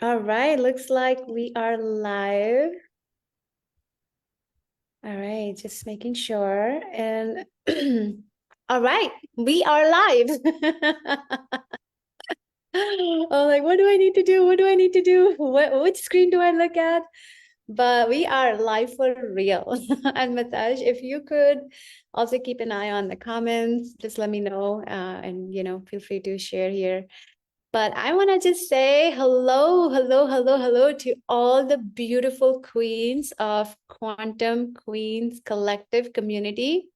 All right, looks like we are live. All right, just making sure. And all right, we are live. I'm like, what do I need to do? What do I need to do? Which screen do I look at? But we are live for real. And Matash, if you could also keep an eye on the comments, just let me know. And feel free to share here. But I want to just say hello, hello, hello, hello to all the beautiful queens of Quantum Queens Collective Community.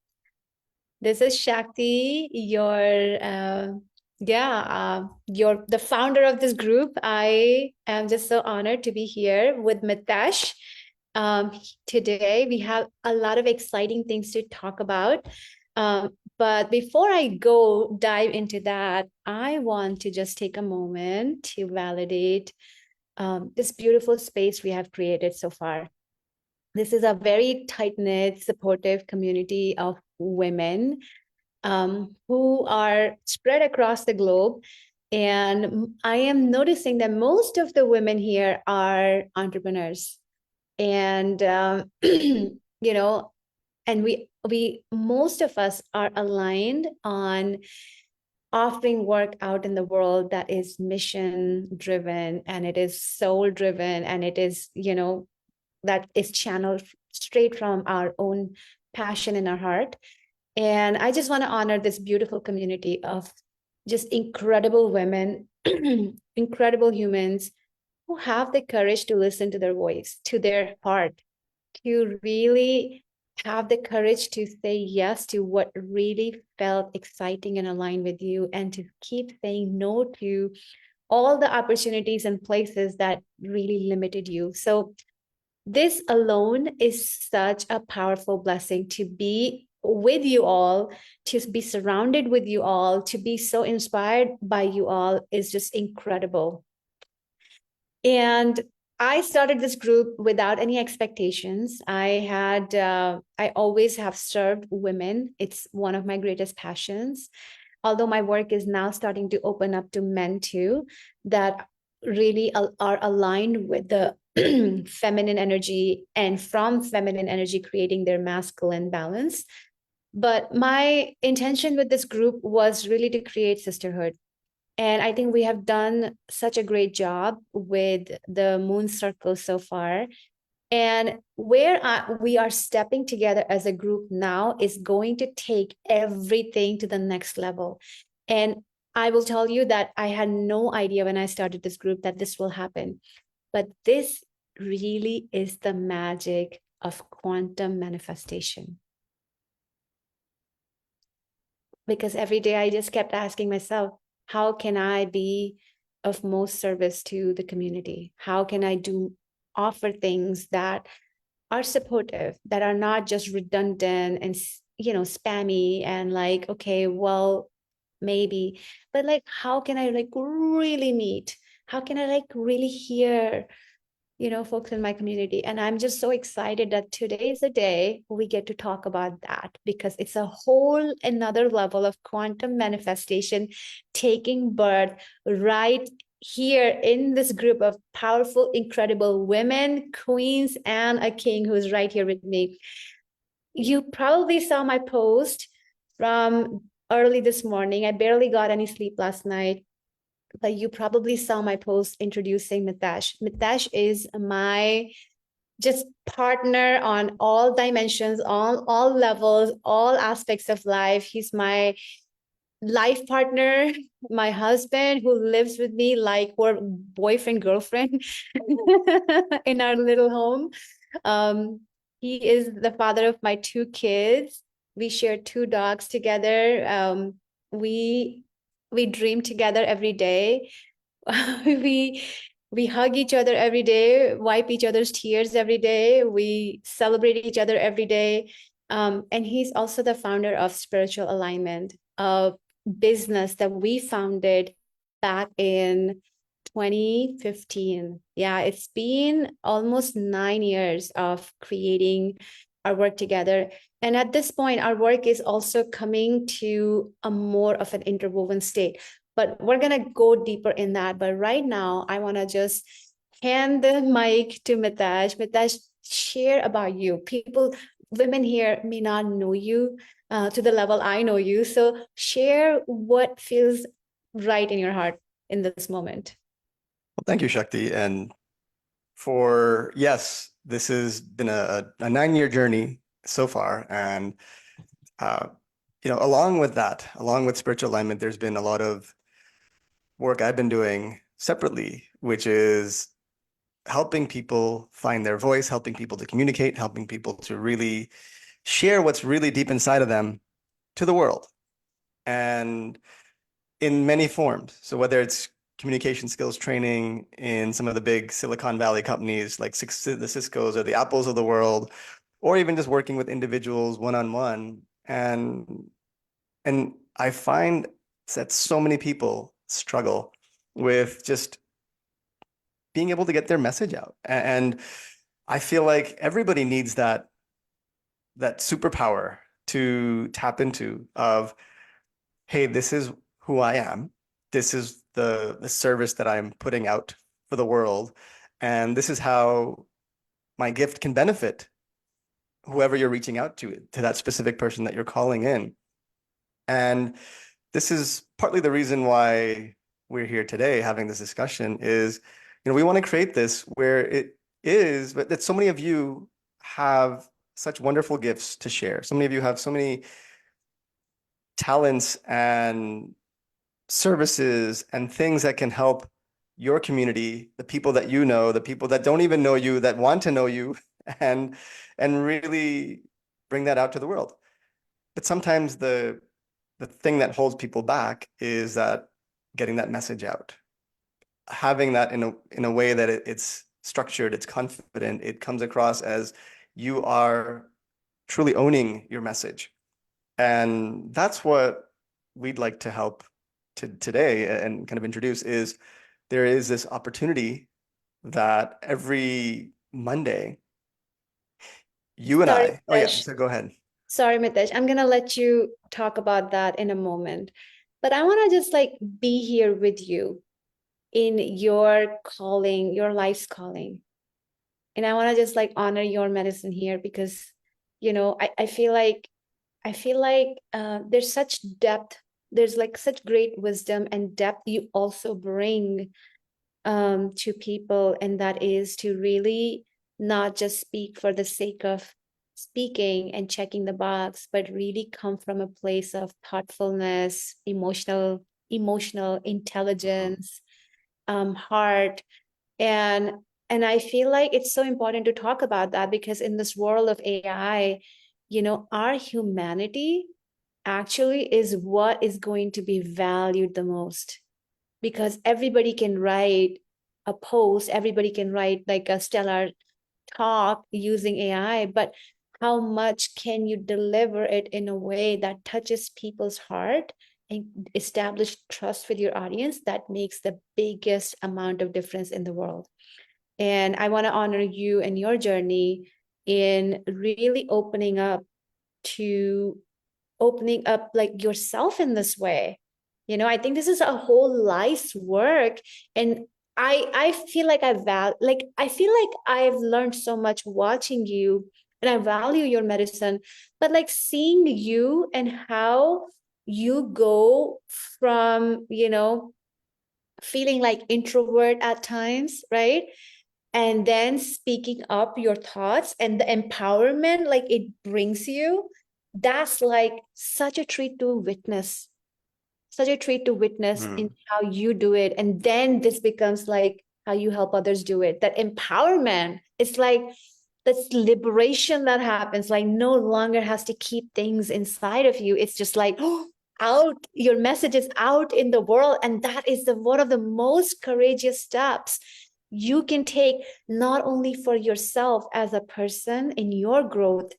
This is Shakti, you're the founder of this group. I am just so honored to be here with Mitesh. Today, we have a lot of exciting things to talk about. But before I go dive into that, I want to just take a moment to validate this beautiful space we have created so far. This is a very tight-knit, supportive community of women who are spread across the globe. And I am noticing that most of the women here are entrepreneurs. And, and we most of us are aligned on offering work out in the world that is mission driven, and it is soul driven, and it is, that is channeled straight from our own passion in our heart. And I just want to honor this beautiful community of just incredible women, incredible humans who have the courage to listen to their voice, to their heart, to really have the courage to say yes to what really felt exciting and aligned with you, and to keep saying no to all the opportunities and places that really limited you. So this alone is such a powerful blessing, to be with you all, to be surrounded with you all, to be so inspired by you all is just incredible. And I started this group without any expectations. I always have served women. It's one of my greatest passions. Although my work is now starting to open up to men too, that really are aligned with the feminine energy, and from feminine energy creating their masculine balance. But my intention with this group was really to create sisterhood. And I think we have done such a great job with the moon circle so far. And where we are stepping together as a group now is going to take everything to the next level. And I will tell you that I had no idea when I started this group that this will happen. But this really is the magic of quantum manifestation. Because every day I just kept asking myself, how can I be of most service to the community? How can I offer things that are supportive, that are not just redundant and spammy and like, okay, well, maybe, but like, how can I like really meet? How can I like really hear folks in my community? And I'm just so excited that today is the day we get to talk about that, because it's a whole another level of quantum manifestation taking birth right here in this group of powerful, incredible women, queens, and a king who's right here with me. You probably saw my post from early this morning. I barely got any sleep last night, but you probably saw my post introducing Mitesh. Mitesh is my just partner on all dimensions, all levels, all aspects of life. He's my life partner, my husband who lives with me like we're boyfriend, girlfriend in our little home. Um, he is the father of my two kids. We share two dogs together. We we dream together every day. we we hug each other every day, wipe each other's tears every day. We celebrate each other every day. And he's also the founder of Spiritual Alignment, a business that we founded back in 2015. Yeah, it's been almost 9 years of creating our work together. And at this point, our work is also coming to a more of an interwoven state. But we're going to go deeper in that. But right now, I want to just hand the mic to Mitesh. Mitesh, share about you. Women here may not know you to the level I know you. So share what feels right in your heart in this moment. Well, thank you, Shakti. And yes, this has been a 9-year journey so far. And, along with spiritual alignment, there's been a lot of work I've been doing separately, which is helping people find their voice, helping people to communicate, helping people to really share what's really deep inside of them to the world. And in many forms. So whether it's communication skills training in some of the big Silicon Valley companies like the Ciscos or the Apples of the world, or even just working with individuals one-on-one. And I find that so many people struggle with just being able to get their message out. And I feel like everybody needs that superpower to tap into of, hey, this is who I am. This is the service that I'm putting out for the world. And this is how my gift can benefit whoever you're reaching out to that specific person that you're calling in. And this is partly the reason why we're here today having this discussion is, we want to create this where it is, but that so many of you have such wonderful gifts to share. So many of you have so many talents and services and things that can help your community, the people that you know, the people that don't even know you, that want to know you, and really bring that out to the world. But sometimes the thing that holds people back is that getting that message out, having that in a way that it's structured, it's confident, it comes across as you are truly owning your message. And that's what we'd like to help today and kind of introduce is there is this opportunity that every Monday, you and Sorry, oh yeah, Mitesh. so go ahead. Sorry, Mitesh. I'm gonna let you talk about that in a moment. But I want to just like be here with you in your calling, your life's calling. And I want to just like honor your medicine here because, I feel like there's such depth, there's like such great wisdom and depth you also bring to people, and that is to really not just speak for the sake of speaking and checking the box, but really come from a place of thoughtfulness, emotional intelligence, heart, and I feel like it's so important to talk about that because in this world of AI, our humanity actually is what is going to be valued the most, because everybody can write a post, everybody can write like a stellar talk using AI, but how much can you deliver it in a way that touches people's heart and establish trust with your audience? That makes the biggest amount of difference in the world. And I want to honor you and your journey in really to opening up like yourself in this way. I think this is a whole life's work. And I feel like I feel like I've learned so much watching you, and I value your medicine, but like seeing you and how you go from, feeling like introvert at times, right? And then speaking up your thoughts and the empowerment like it brings you, that's like such a treat to witness, such a treat to witness in how you do it. And then this becomes like how you help others do it. That empowerment, it's like this liberation that happens, like no longer has to keep things inside of you. It's just like, oh, out, your message is out in the world. And that is one of the most courageous steps you can take, not only for yourself as a person in your growth,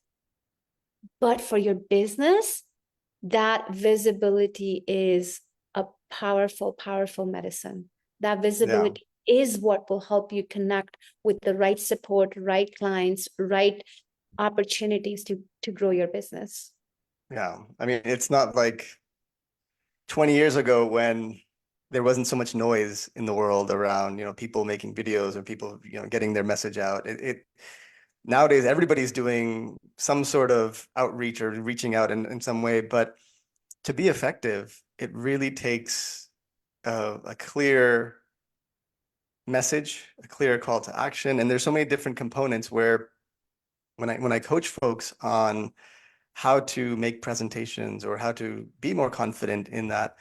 but for your business. That visibility is a powerful medicine. That visibility is what will help you connect with the right support, right clients, right opportunities to grow your business. Yeah. I mean, it's not like 20 years ago when there wasn't so much noise in the world around, people making videos or people, getting their message out. Nowadays, everybody's doing some sort of outreach or reaching out in some way, but to be effective, it really takes a clear message, a clear call to action. And there's so many different components where when I coach folks on how to make presentations or how to be more confident in that,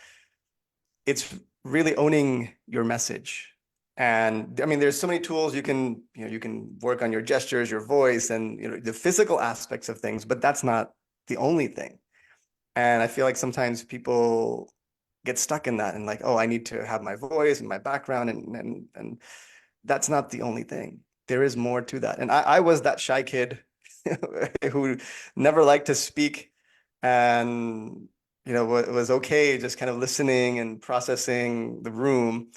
it's really owning your message. And I mean, there's so many tools you can work on your gestures, your voice, and the physical aspects of things, but that's not the only thing. And I feel like sometimes people get stuck in that and like, oh, I need to have my voice and my background, and that's not the only thing. There is more to that. And I was that shy kid who never liked to speak, and was okay just kind of listening and processing the room.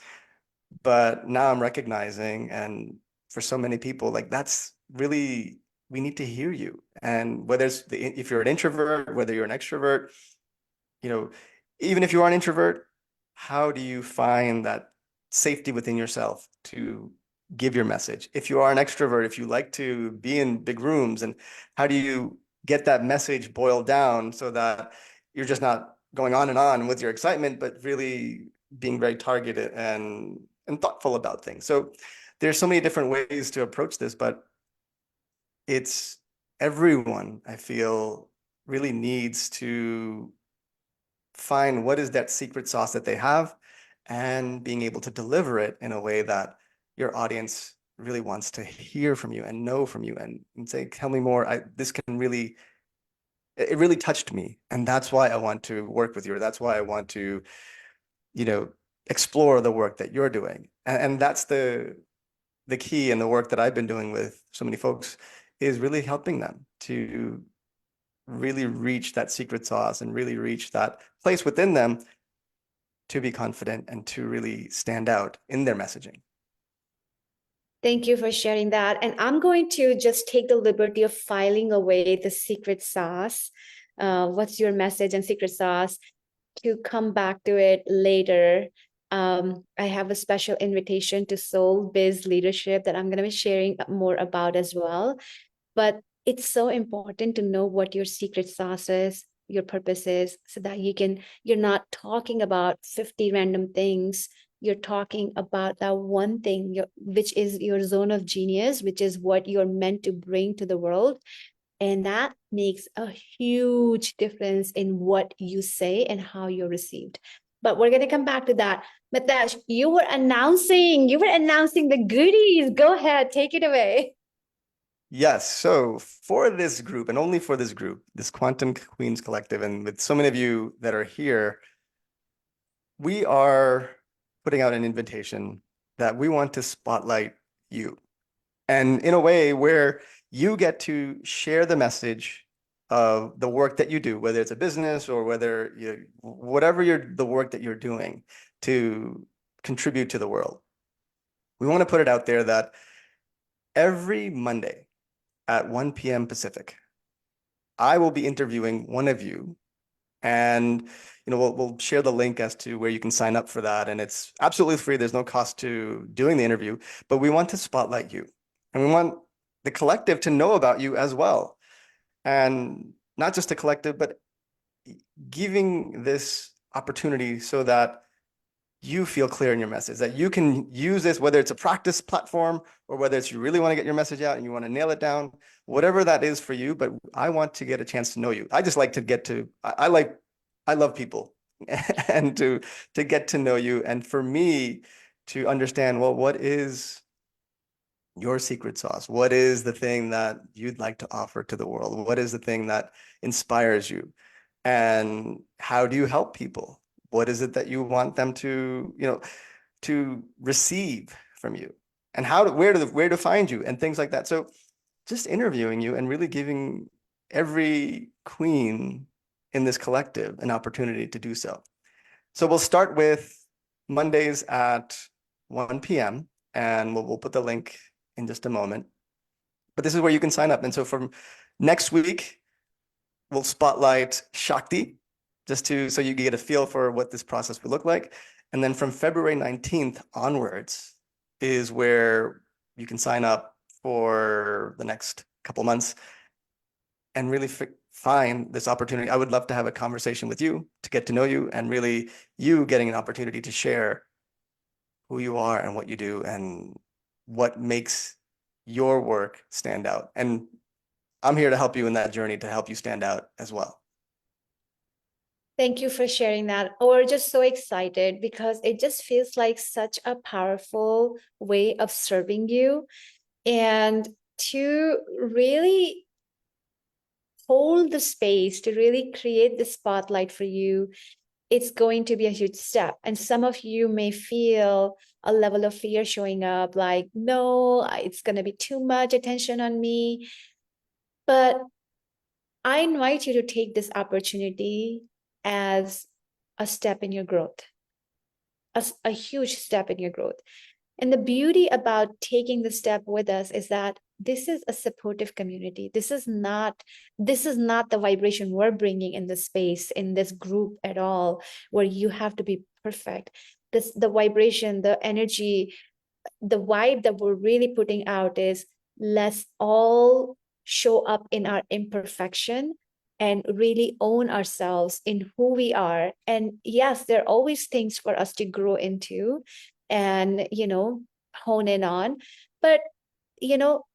But now I'm recognizing, and for so many people, like that's really, we need to hear you. And whether if you're an introvert, whether you're an extrovert, you know, even if you are an introvert, how do you find that safety within yourself to give your message? If you are an extrovert, if you like to be in big rooms, and how do you get that message boiled down so that you're just not going on with your excitement, but really being very targeted and thoughtful about things. So there's so many different ways to approach this, but it's everyone, I feel, really needs to find what is that secret sauce that they have and being able to deliver it in a way that your audience really wants to hear from you and know from you and say, tell me more. It really touched me. And that's why I want to work with you. Or that's why I want to, explore the work that you're doing. And that's the key in the work that I've been doing with so many folks, is really helping them to really reach that secret sauce and really reach that place within them to be confident and to really stand out in their messaging. Thank you for sharing that. And I'm going to just take the liberty of filing away the secret sauce. What's your message and secret sauce, to come back to it later. I have a special invitation to Soul Biz Leadership that I'm going to be sharing more about as well. But it's so important to know what your secret sauce is, your purpose is, so that you're not talking about 50 random things. You're talking about that one thing, which is your zone of genius, which is what you're meant to bring to the world. And that makes a huge difference in what you say and how you're received. But we're going to come back to that. Mitesh, you were announcing the goodies. Go ahead, take it away. Yes. So for this group, and only for this group, this Quantum Queens Collective, and with so many of you that are here, we are putting out an invitation that we want to spotlight you. And in a way where you get to share the message of the work that you do, whether it's a business or whether whatever the work that you're doing to contribute to the world. We want to put it out there that every Monday at 1 p.m. Pacific, I will be interviewing one of you, and we'll share the link as to where you can sign up for that. And it's absolutely free. There's no cost to doing the interview, but we want to spotlight you. And we want the collective to know about you as well. And not just the collective, but giving this opportunity so that you feel clear in your message, that you can use this, whether it's a practice platform or whether it's you really want to get your message out and you want to nail it down, whatever that is for you. But I want to get a chance to know you. I just like to get to, I love people and to get to know you. And for me to understand, well, what is your secret sauce? What is the thing that you'd like to offer to the world? What is the thing that inspires you? And how do you help people? What is it that you want them to, to receive from you? And where to find you and things like that. So just interviewing you and really giving every queen in this collective an opportunity to do so. So we'll start with Mondays at 1 p.m. and we'll put the link in just a moment. But this is where you can sign up. And so from next week, we'll spotlight Shakti, so you get a feel for what this process would look like. And then from February 19th onwards is where you can sign up for the next couple months and really find this opportunity. I would love to have a conversation with you to get to know you, and really you getting an opportunity to share who you are and what you do and what makes your work stand out. And I'm here to help you in that journey, to help you stand out as well. Thank you for sharing that. We're just so excited because it just feels like such a powerful way of serving you, and to really hold the space, to really create the spotlight for you. It's going to be a huge step. And some of you may feel a level of fear showing up, like, no, it's going to be too much attention on me. But I invite you to take this opportunity as a step in your growth, a huge step in your growth. And the beauty about taking the step with us is that this is a supportive community. This is not the vibration we're bringing in the space, in this group at all, where you have to be perfect. The vibration, the energy, the vibe that we're really putting out is, let's all show up in our imperfection and really own ourselves in who we are. And yes, there are always things for us to grow into and, hone in on. But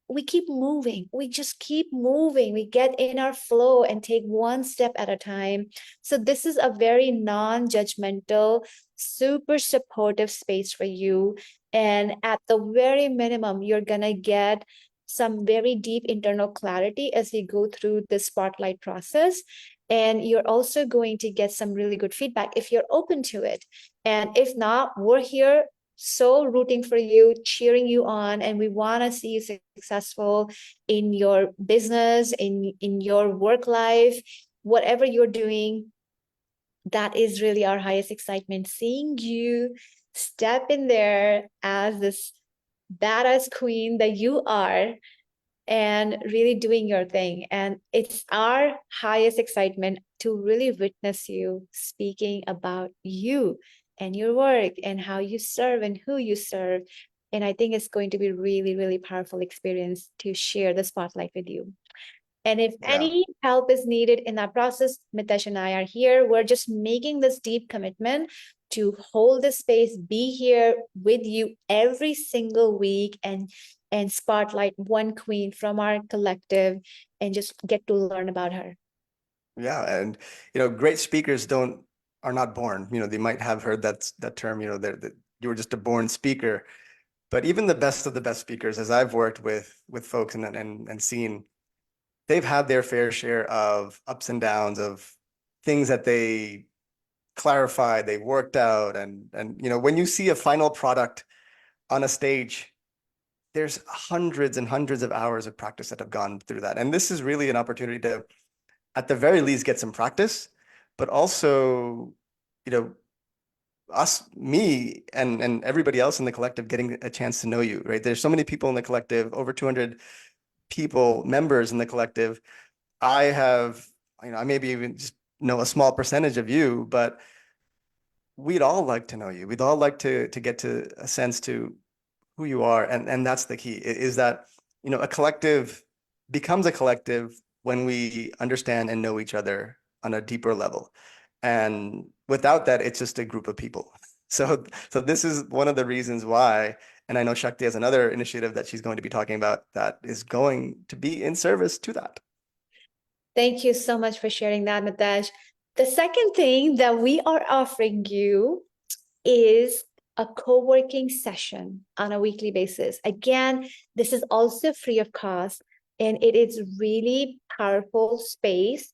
we keep moving. We just keep moving. We get in our flow and take one step at a time. So this is a very non-judgmental, super supportive space for you. And at the very minimum, you're gonna get some very deep internal clarity as you go through the spotlight process. And you're also going to get some really good feedback if you're open to it. And if not, we're here so rooting for you, cheering you on, and we want to see you successful in your business, in your work life, whatever you're doing. That is really our highest excitement, seeing you step in there as this badass queen that you are and really doing your thing. And it's our highest excitement to really witness you speaking about you and your work and how you serve and who you serve. And I think it's going to be really, really powerful experience to share the spotlight with you. And if Yeah. any help is needed in that process, Mitesh and I are here. We're just making this deep commitment to hold the space, be here with you every single week, and spotlight one queen from our collective and just get to learn about her. Yeah. And, great speakers are not born. They might have heard that term, that you were just a born speaker. But even the best of the best speakers, as I've worked with folks and seen, they've had their fair share of ups and downs, of things that they clarified, they worked out. And when you see a final product on a stage, there's hundreds and hundreds of hours of practice that have gone through that. And this is really an opportunity to, at the very least, get some practice, but also, me and everybody else in the collective getting a chance to know you, right? There's so many people in the collective, over 200 people, members in the collective. I have, I maybe even just know a small percentage of you, but we'd all like to know you. We'd all like to get to a sense to who you are. And that's the key, is that, a collective becomes a collective when we understand and know each other on a deeper level. And without that, it's just a group of people. So this is one of the reasons why, and I know Shakti has another initiative that she's going to be talking about that is going to be in service to that. Thank you so much for sharing that, Mitesh. The second thing that we are offering you is a co-working session on a weekly basis. Again, this is also free of cost, and it is really powerful space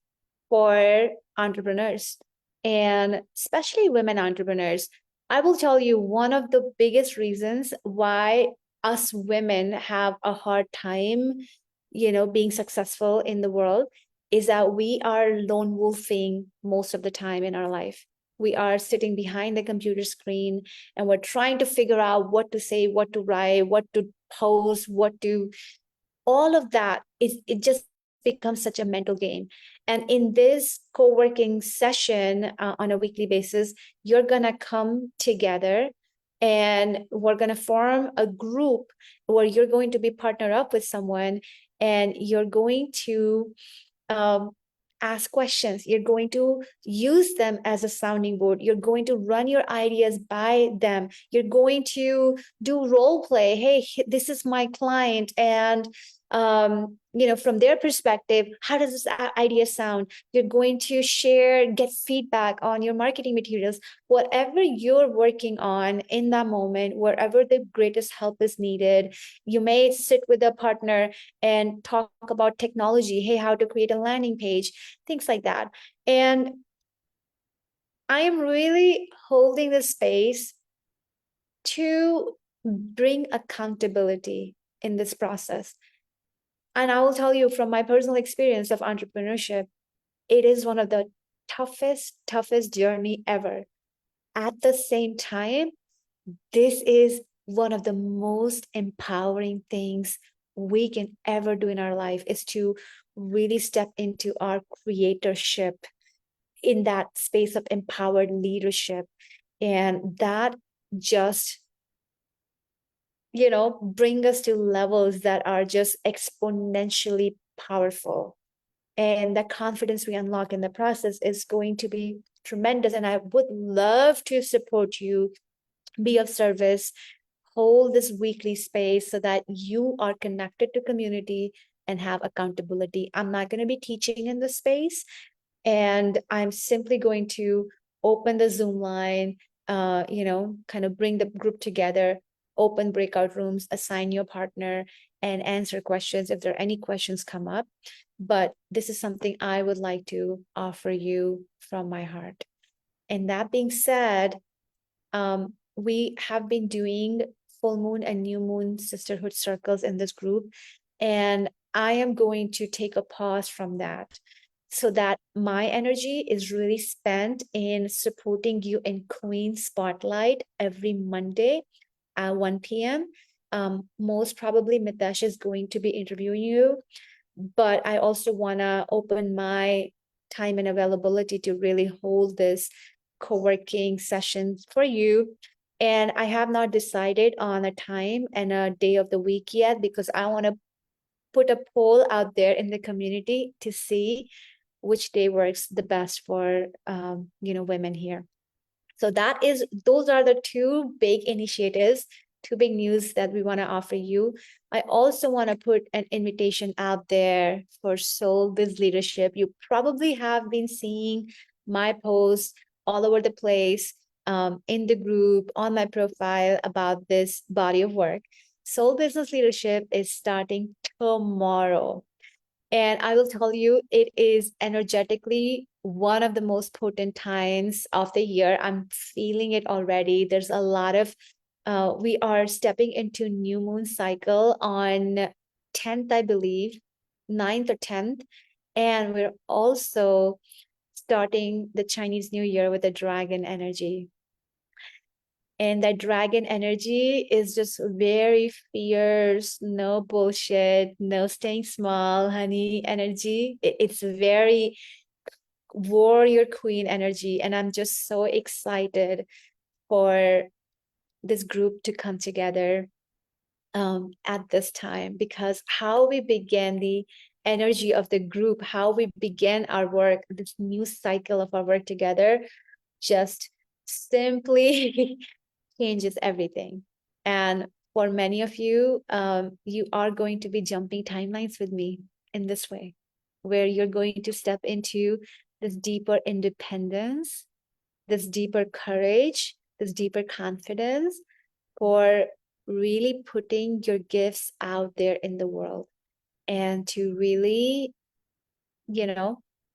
for entrepreneurs, and especially women entrepreneurs. I will tell you, one of the biggest reasons why us women have a hard time, being successful in the world is that we are lone wolfing most of the time in our life. We are sitting behind the computer screen and we're trying to figure out what to say, what to write, what to post, all of that is, it just becomes such a mental game. And in this co-working session on a weekly basis, you're gonna come together and we're gonna form a group where you're going to be partnered up with someone, and you're going to um, ask questions. You're going to use them as a sounding board. You're going to run your ideas by them. You're going to do role play. Hey, this is my client, and from their perspective, how does this idea sound? You're going to share, get feedback on your marketing materials, whatever you're working on in that moment, wherever the greatest help is needed. You may sit with a partner and talk about technology. Hey, how to create a landing page, things like that. And I am really holding the space to bring accountability in this process. And I will tell you from my personal experience of entrepreneurship, it is one of the toughest journey ever. At the same time, this is one of the most empowering things we can ever do in our life, is to really step into our creatorship in that space of empowered leadership. And that just, bring us to levels that are just exponentially powerful. And the confidence we unlock in the process is going to be tremendous. And I would love to support you, be of service, hold this weekly space so that you are connected to community and have accountability. I'm not going to be teaching in the space, and I'm simply going to open the Zoom line, kind of bring the group together, open breakout rooms, assign your partner, and answer questions if there are any questions come up. But this is something I would like to offer you from my heart. And that being said, we have been doing full moon and new moon sisterhood circles in this group. And I am going to take a pause from that so that my energy is really spent in supporting you in Queen Spotlight every Monday at 1 p.m. Most probably Mitesh is going to be interviewing you, but I also want to open my time and availability to really hold this co-working sessions for you. And I have not decided on a time and a day of the week yet, because I want to put a poll out there in the community to see which day works the best for women here. So those are the two big initiatives, two big news that we want to offer you. I also want to put an invitation out there for Soul Biz Leadership. You probably have been seeing my posts all over the place, in the group, on my profile, about this body of work. Soul Business Leadership is starting tomorrow. And I will tell you, it is energetically one of the most potent times of the year. I'm feeling it already. There's a lot of, we are stepping into new moon cycle on 10th, I believe, 9th or 10th. And we're also starting the Chinese New Year with a dragon energy. And that dragon energy is just very fierce, no bullshit, no staying small, honey energy. It's very warrior queen energy. And I'm just so excited for this group to come together at this time, because how we began the energy of the group, how we began our work, this new cycle of our work together, just simply changes everything. And for many of you, you are going to be jumping timelines with me in this way, where you're going to step into this deeper independence, this deeper courage, this deeper confidence for really putting your gifts out there in the world, and to really,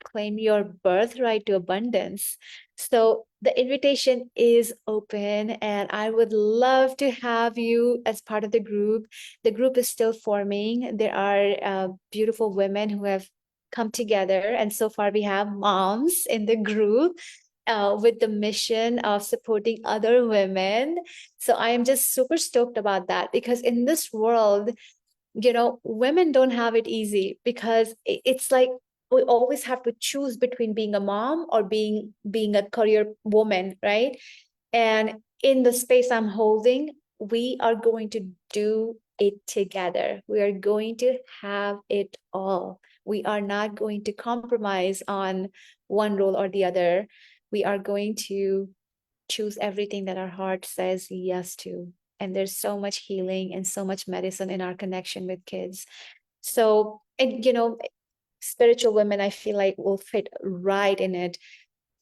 claim your birthright to abundance. So the invitation is open, and I would love to have you as part of the group. The group is still forming. There are beautiful women who have come together, and so far we have moms in the group. With the mission of supporting other women. So I am just super stoked about that, because in this world, women don't have it easy because it's like we always have to choose between being a mom or being a career woman, right? And in the space I'm holding, we are going to do it together. We are going to have it all. We are not going to compromise on one role or the other. We are going to choose everything that our heart says yes to. And there's so much healing and so much medicine in our connection with kids. So, and spiritual women, I feel like will fit right in it.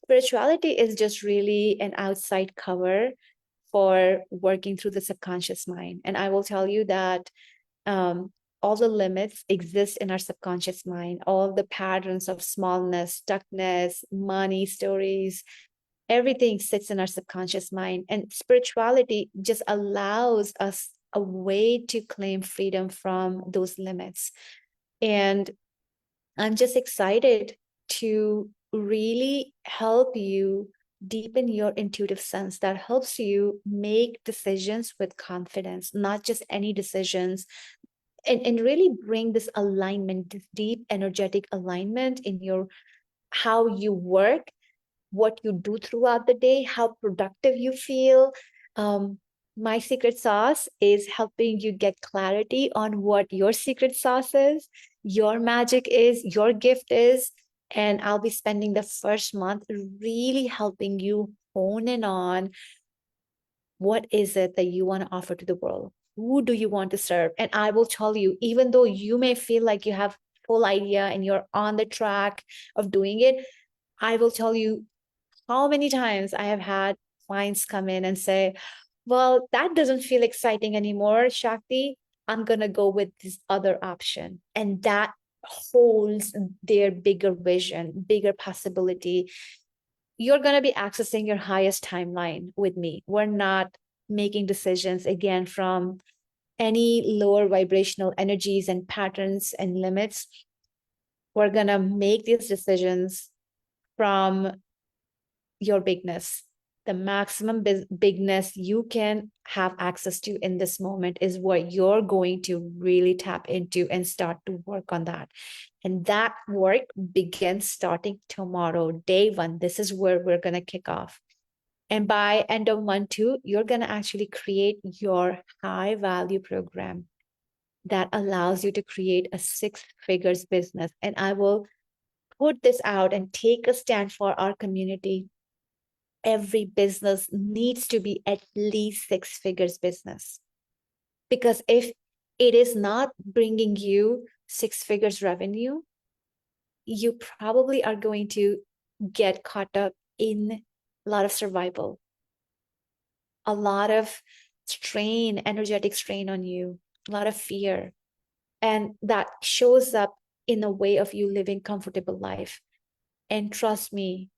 Spirituality is just really an outside cover for working through the subconscious mind. And I will tell you that all the limits exist in our subconscious mind, all the patterns of smallness, stuckness, money stories, everything sits in our subconscious mind. And spirituality just allows us a way to claim freedom from those limits. And I'm just excited to really help you deepen your intuitive sense that helps you make decisions with confidence, not just any decisions, and really bring this alignment, this deep energetic alignment in your how you work, what you do throughout the day, how productive you feel. Um, my secret sauce is helping you get clarity on what your secret sauce is, your magic is, your gift is. And I'll be spending the first month really helping you hone in on what is it that you want to offer to the world? Who do you want to serve? And I will tell you, even though you may feel like you have full idea and you're on the track of doing it, I will tell you how many times I have had clients come in and say, well, that doesn't feel exciting anymore, Shakti. I'm going to go with this other option. And that holds their bigger vision, bigger possibility. You're going to be accessing your highest timeline with me. We're not making decisions again from any lower vibrational energies and patterns and limits. We're going to make these decisions from your bigness. The maximum bigness you can have access to in this moment is what you're going to really tap into and start to work on that. And that work begins starting tomorrow, day one. This is where we're going to kick off. And by end of month two, you're going to actually create your high value program that allows you to create a 6 figures business. And I will put this out and take a stand for our community. Every business needs to be at least 6 figures business. Because if it is not bringing you 6 figures revenue, you probably are going to get caught up in a lot of survival, a lot of strain, energetic strain on you, a lot of fear. And that shows up in a way of you living comfortable life. And trust me,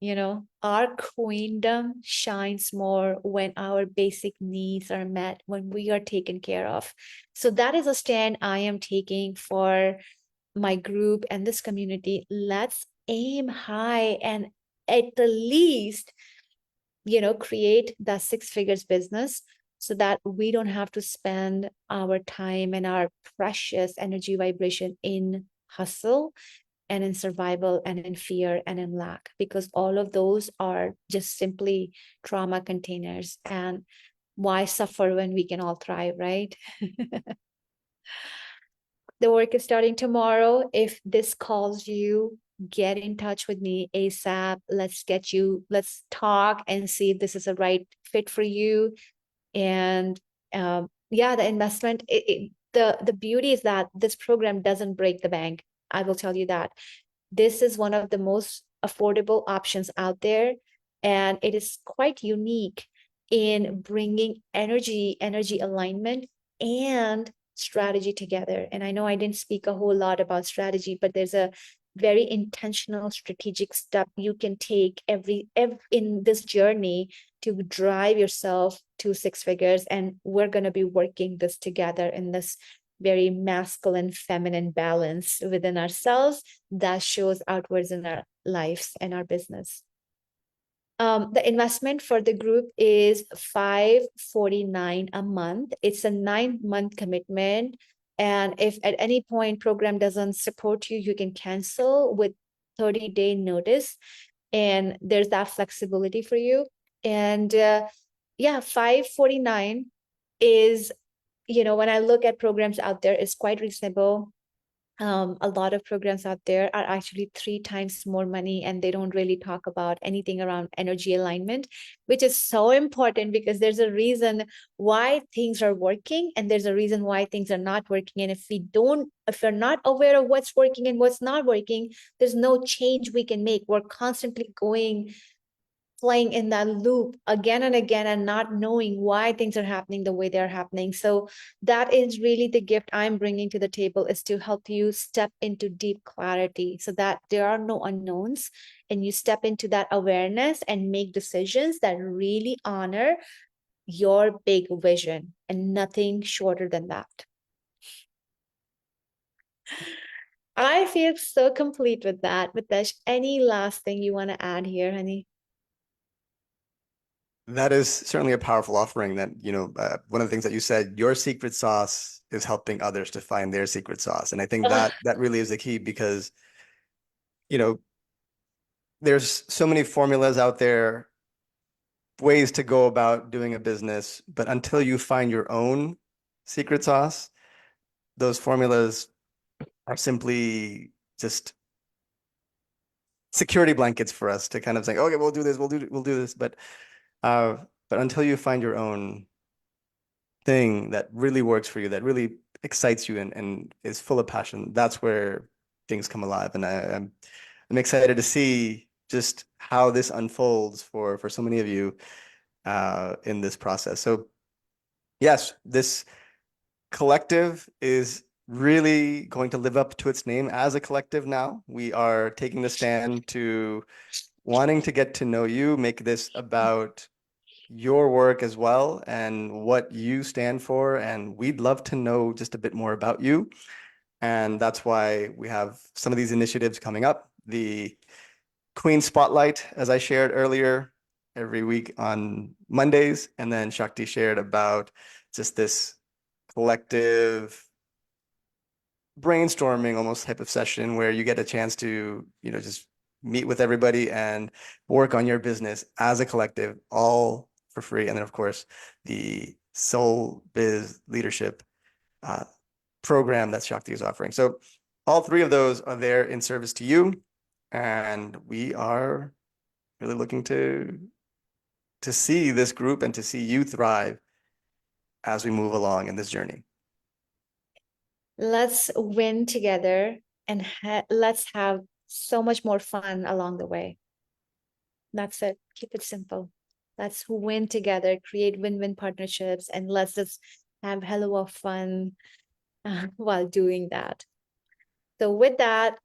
our queendom shines more when our basic needs are met, when we are taken care of. So that is a stand I am taking for my group and this community. Let's aim high and at the least, create that 6 figures business so that we don't have to spend our time and our precious energy vibration in hustle and in survival and in fear and in lack, because all of those are just simply trauma containers. And why suffer when we can all thrive, right? The work is starting tomorrow. If this calls you, get in touch with me ASAP. Let's talk and see if this is a right fit for you. And yeah, the investment, the beauty is that this program doesn't break the bank. I will tell you that. This is one of the most affordable options out there, and it is quite unique in bringing energy alignment and strategy together. And I know I didn't speak a whole lot about strategy, but there's a very intentional strategic step you can take every in this journey to drive yourself to 6 figures. And we're going to be working this together in this very masculine feminine balance within ourselves that shows outwards in our lives and our business. The investment for the group is $549 a month. It's a 9-month commitment. And if at any point program doesn't support you, you can cancel with 30-day notice. And there's that flexibility for you. And yeah, 549 is, when I look at programs out there, it's quite reasonable. A lot of programs out there are actually 3 times more money, and they don't really talk about anything around energy alignment, which is so important because there's a reason why things are working and there's a reason why things are not working. And if we're not aware of what's working and what's not working, there's no change we can make. We're constantly playing in that loop again and again and not knowing why things are happening the way they're happening. So that is really the gift I'm bringing to the table, is to help you step into deep clarity so that there are no unknowns, and you step into that awareness and make decisions that really honor your big vision and nothing shorter than that. I feel so complete with that. Mitesh, any last thing you want to add here, honey? That is certainly a powerful offering that, one of the things that you said, your secret sauce is helping others to find their secret sauce. And I think that really is the key because, you know, there's so many formulas out there, ways to go about doing a business, but until you find your own secret sauce, those formulas are simply just security blankets for us to kind of say, okay, we'll do this, we'll do this. But until you find your own thing that really works for you, that really excites you and is full of passion, that's where things come alive. And I'm excited to see just how this unfolds for so many of you in this process. So yes, this collective is really going to live up to its name as a collective now. We are taking the stand to wanting to get to know you, make this about your work as well and what you stand for. And we'd love to know just a bit more about you. And that's why we have some of these initiatives coming up. The Queen Spotlight, as I shared earlier, every week on Mondays. And then Shakti shared about just this collective brainstorming almost type of session where you get a chance to, just meet with everybody and work on your business as a collective, all for free. And then, of course, the Soul Biz Leadership program that Shakti is offering. So all three of those are there in service to you. And we are really looking to see this group and to see you thrive as we move along in this journey. Let's win together and let's have so much more fun along the way. That's it. Keep it simple. Let's win together, create win-win partnerships, and let's just have hell of fun while doing that. So with that,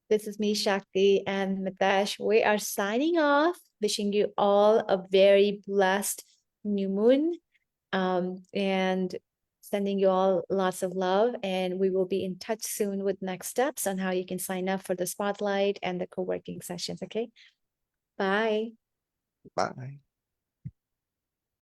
this is me, Shakti, and Mitesh. We are signing off, wishing you all a very blessed new moon, and sending you all lots of love. And we will be in touch soon with next steps on how you can sign up for the Spotlight and the co-working sessions. Okay. Bye. Bye.